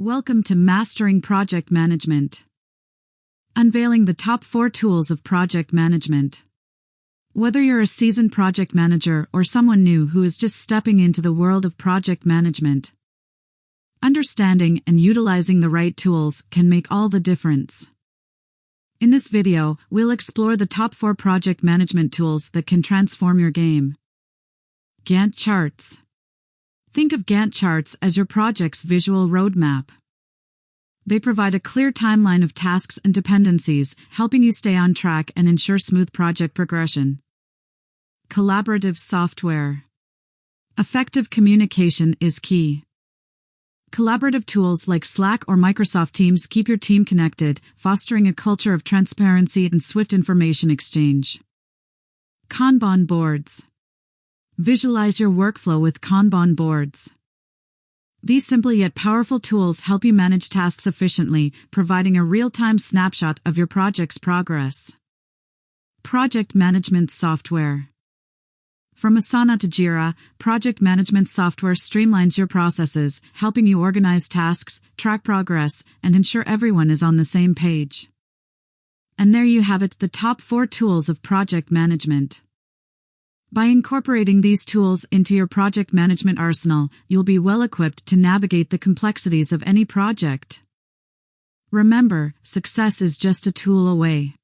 Welcome to Mastering Project Management. Unveiling the top 4 tools of project management. Whether you're a seasoned project manager or someone new who is just stepping into the world of project management, understanding and utilizing the right tools can make all the difference. In this video, we'll explore the top 4 project management tools that can transform your game. Gantt Charts. Think of Gantt Charts as your project's visual roadmap. They provide a clear timeline of tasks and dependencies, helping you stay on track and ensure smooth project progression. Collaborative software. Effective communication is key. Collaborative tools like Slack or Microsoft Teams keep your team connected, fostering a culture of transparency and swift information exchange. Kanban Boards. Visualize your workflow with Kanban Boards. These simple yet powerful tools help you manage tasks efficiently, providing a real-time snapshot of your project's progress. Project management software. From Asana to Jira, project management software streamlines your processes, helping you organize tasks, track progress, and ensure everyone is on the same page. And there you have it, the top 4 tools of project management. By incorporating these tools into your project management arsenal, you'll be well equipped to navigate the complexities of any project. Remember, success is just a tool away.